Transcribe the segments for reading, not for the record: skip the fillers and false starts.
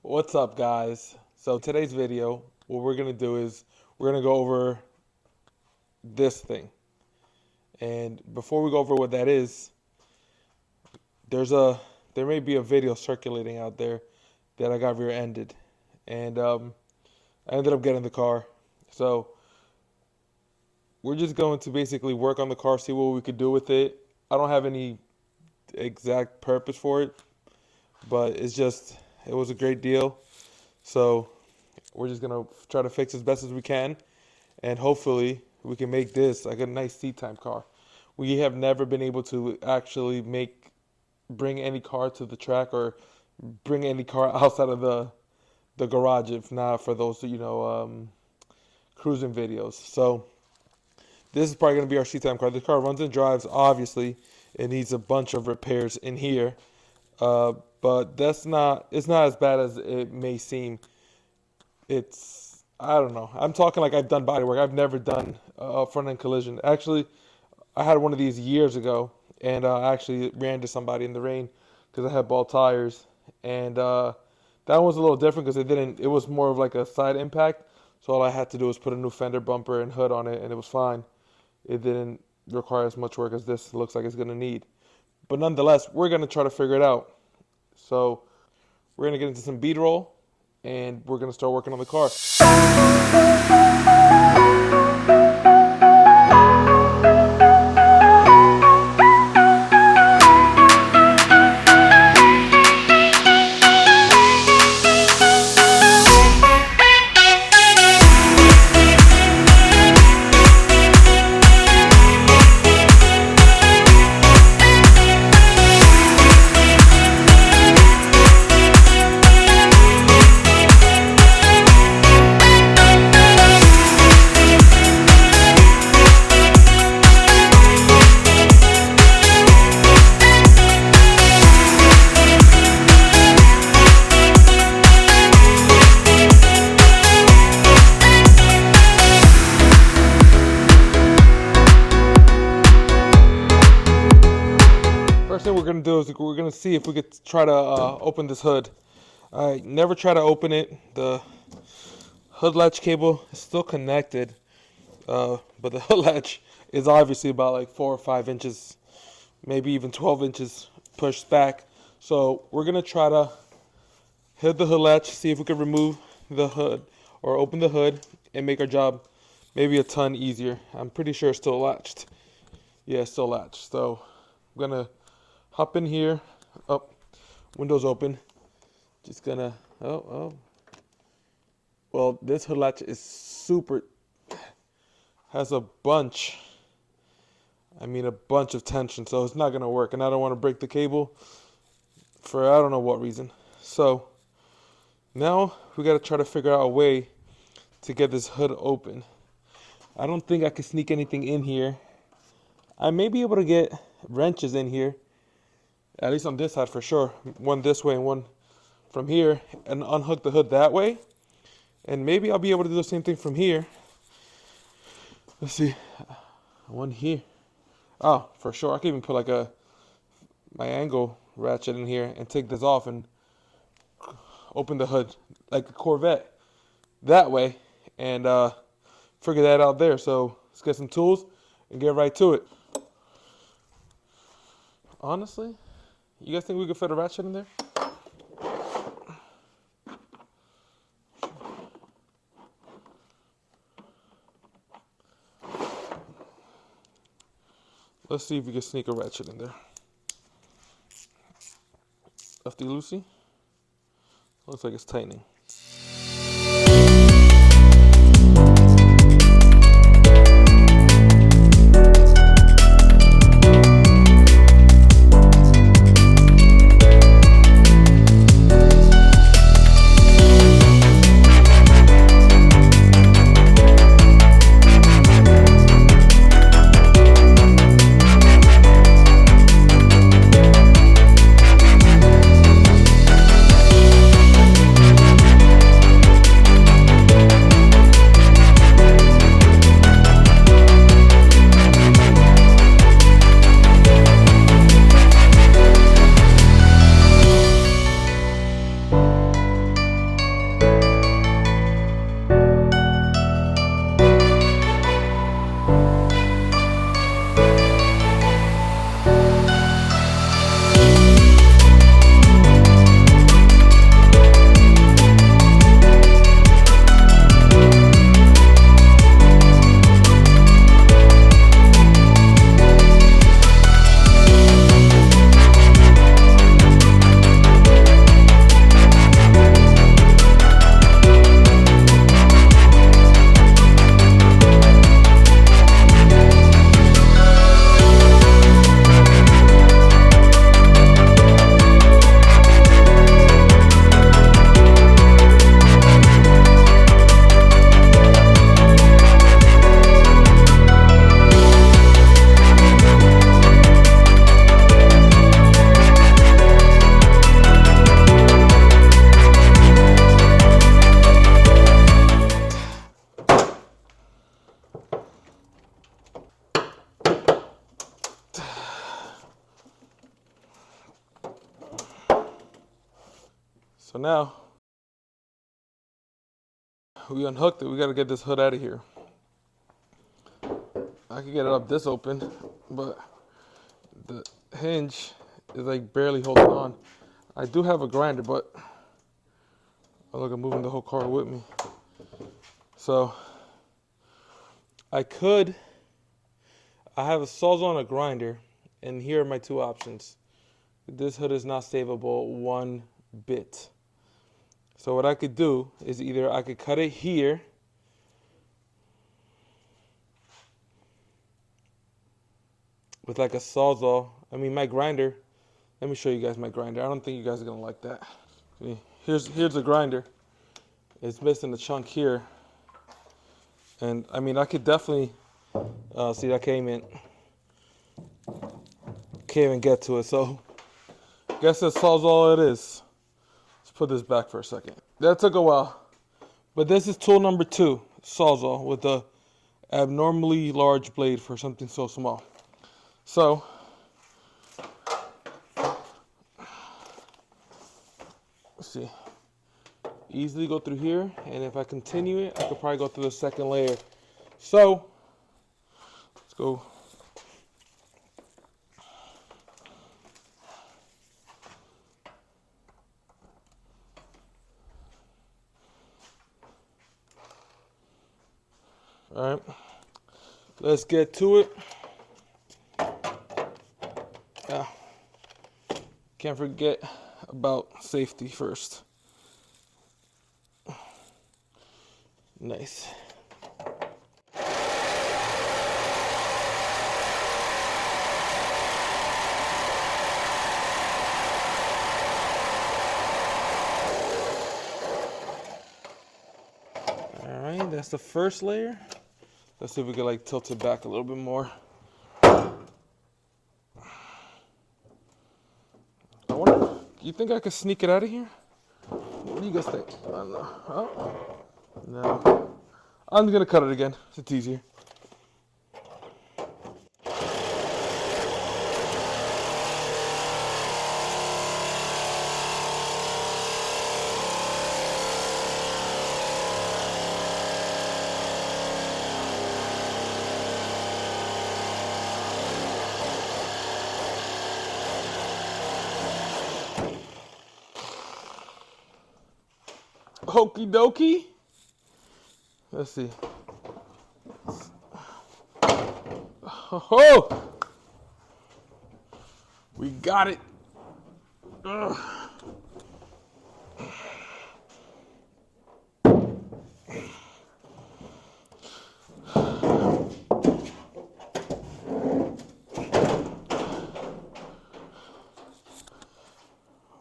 What's up, guys? So today's video, what we're gonna do is we're gonna go over this thing. And before we go over what that is, there may be a video circulating out there that I got rear-ended, and I ended up getting the car. So we're just going to basically work on the car, see what we could do with it. I don't have any exact purpose for it, but it was a great deal. So we're just gonna try to fix as best as we can, and hopefully we can make this like a nice seat time car. We have never been able to actually bring any car to the track or bring any car outside of the garage, if not for those cruising videos. So this is probably gonna be our seat time car. The car runs and drives. Obviously, it needs a bunch of repairs in here. But it's not as bad as it may seem. I don't know. I'm talking like I've done body work. I've never done a front end collision. Actually, I had one of these years ago, and I actually ran into somebody in the rain because I had bald tires. And that one was a little different because it was more of like a side impact. So all I had to do was put a new fender bumper and hood on it, and it was fine. It didn't require as much work as this looks like it's going to need. But nonetheless, we're going to try to figure it out. So we're going to get into some B-roll, and we're going to start working on the car. First thing we're going to do is we're going to see if we could try to open this hood. I never try to open it. The hood latch cable is still connected, but the hood latch is obviously about like 4 or 5 inches, maybe even 12 inches pushed back. So we're going to try to hit the hood latch, see if we can remove the hood or open the hood and make our job maybe a ton easier. I'm pretty sure it's still latched. Yeah, it's still latched. So I'm going to hop in here. Oh, windows open. Just gonna, well, this hood latch is has a bunch of tension, so it's not gonna work, and I don't want to break the cable for I don't know what reason. So now we gotta try to figure out a way to get this hood open. I don't think I can sneak anything in here. I may be able to get wrenches in here, at least on this side for sure. One this way and one from here, and unhook the hood that way. And maybe I'll be able to do the same thing from here. Let's see. One here. Oh, for sure. I can even put like my angle ratchet in here and take this off and open the hood like a Corvette that way, and figure that out there. So let's get some tools and get right to it. Honestly, you guys think we could fit a ratchet in there? Let's see if we can sneak a ratchet in there. Lefty loosey. Looks like it's tightening. now we unhooked it. We gotta get this hood out of here. I could get it up this open, but the hinge is like barely holding on. I do have a grinder, but oh look, I'm moving the whole car with me. So I have a Sawzall and a grinder, and here are my two options. This hood is not savable one bit. So what I could do is either I could cut it here, with like a Sawzall. I mean, my grinder. Let me show you guys my grinder. I don't think you guys are gonna like that. See, here's the grinder. It's missing a chunk here, and I mean I could definitely see I can't even get to it. So I guess that's all it is. Let's put this back for a second. That took a while, but this is tool number 2, Sawzall with a abnormally large blade for something so small. So let's see. Easily go through here, and if I continue it, I could probably go through the second layer. So let's go. All right, let's get to it. Can't forget about safety first. Nice. All right, that's the first layer. Let's see if we can like tilt it back a little bit more. I wonder, you think I could sneak it out of here? What do you guys think? I don't know. Oh, no. I'm gonna cut it again. It's easier. Okie dokie. Let's see. Oh, we got it. Ugh.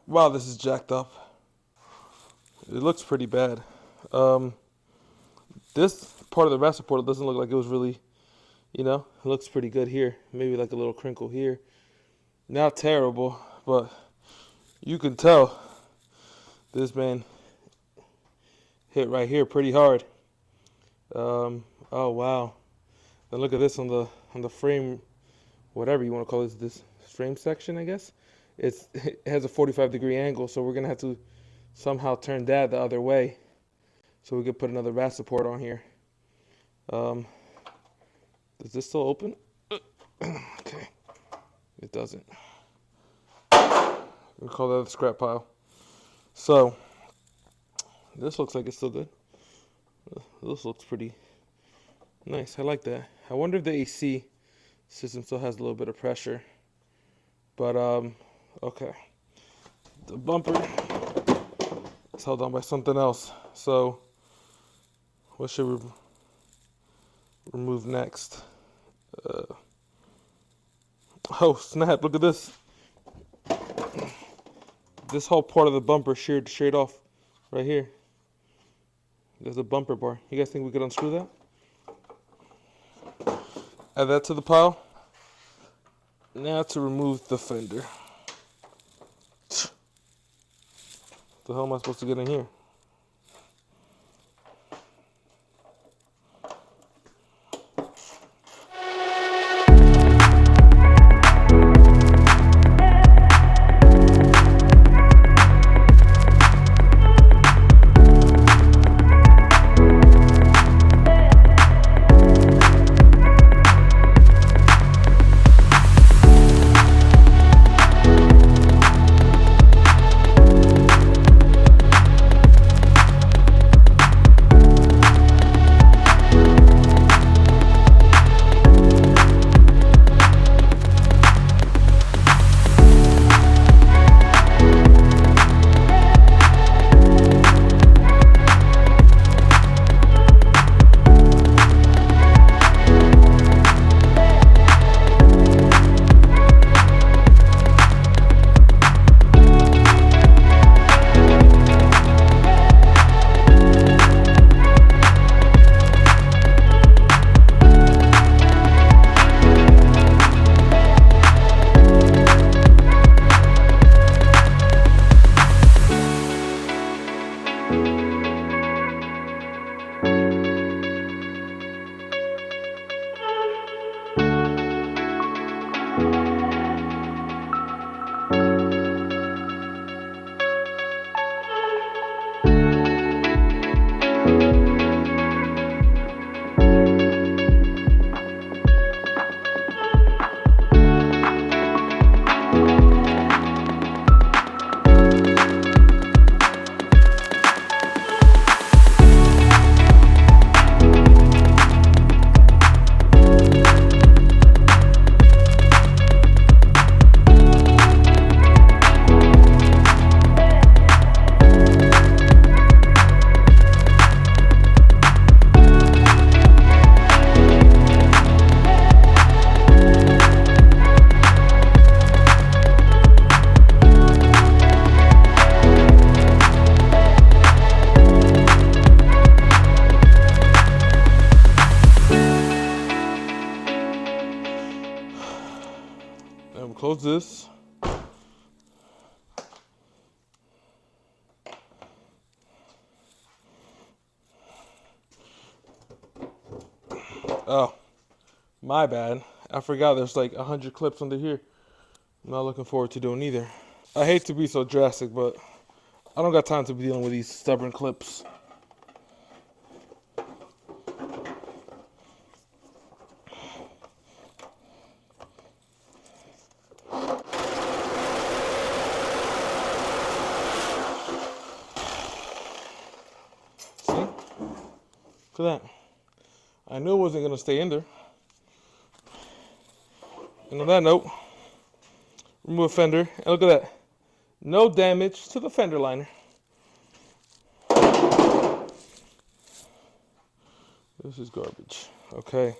Wow, this is jacked up. It looks pretty bad. This part of the rest support doesn't look like it was really, it looks pretty good here. Maybe like a little crinkle here. Not terrible, but you can tell this man hit right here pretty hard. Oh wow. Then look at this on the frame, whatever you want to call this frame section, I guess. It has a 45-degree angle, so we're gonna have to somehow turn that the other way so we could put another rat support on here. Does this still open? Okay, it doesn't. We'll call that a scrap pile. So this looks like it's still good. This looks pretty nice. I like that. I wonder if the AC system still has a little bit of pressure, but okay. The bumper is held on by something else. So what should we remove next? Oh snap, look at this. This whole part of the bumper sheared straight off right here. There's a bumper bar. You guys think we could unscrew that? Add that to the pile. Now to remove the fender. What the hell am I supposed to get in here? close this. Oh, my bad. I forgot there's like 100 clips under here. I'm not looking forward to doing either. I hate to be so drastic, but I don't got time to be dealing with these stubborn clips. See? Look at that. I knew it wasn't going to stay in there. And on that note, remove fender. And look at that. No damage to the fender liner. This is garbage. Okay.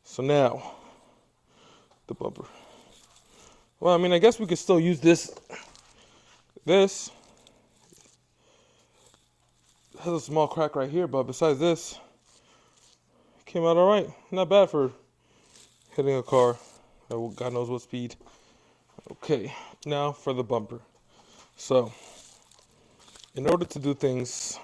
So now, the bumper. Well, I mean, I guess we could still use this. This has a small crack right here, but besides this, it came out all right. Not bad for hitting a car at God knows what speed. Okay, now for the bumper. So, in order to do things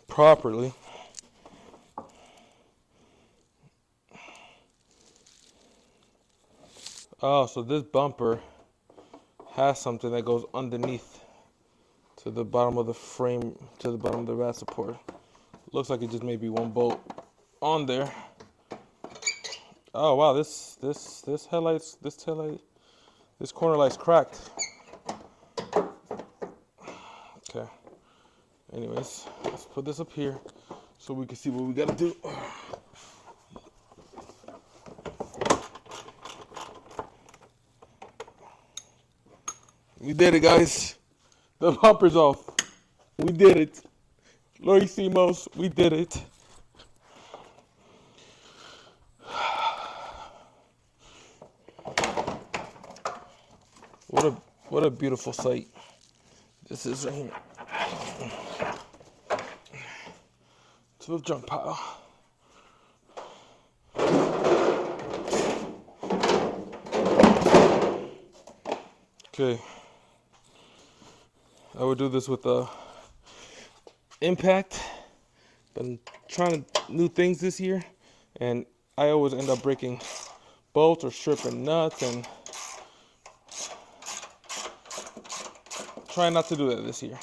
properly, so this bumper has something that goes underneath to the bottom of the frame, to the bottom of the rat support. Looks like it just may be one bolt on there. Oh wow, this corner light's cracked. Okay. Anyways, let's put this up here so we can see what we gotta do. We did it, guys. The bumper's off. We did it. Loisimos, we did it. What a beautiful sight this is right here. To the junk pile. Okay. I would do this with a impact. Been trying new things this year, and I always end up breaking bolts or stripping nuts, and try not to do that this year.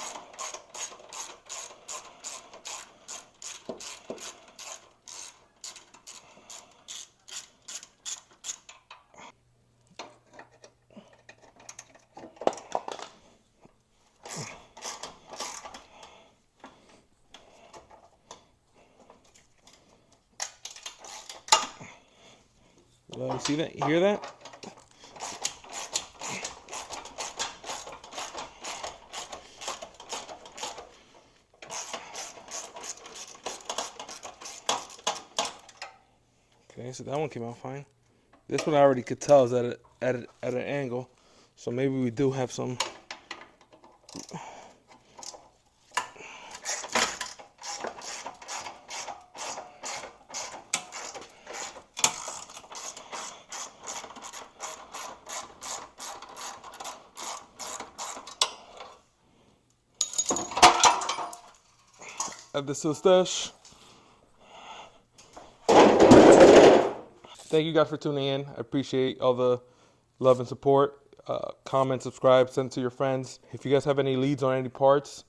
You see that? You hear that? Okay, so that one came out fine. This one I already could tell is at an angle, so maybe we do have some. Add this to the stash. Thank you guys for tuning in. I appreciate all the love and support. Comment, subscribe, send to your friends. If you guys have any leads on any parts,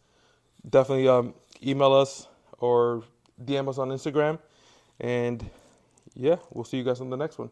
definitely email us or DM us on Instagram. And yeah, we'll see you guys on the next one.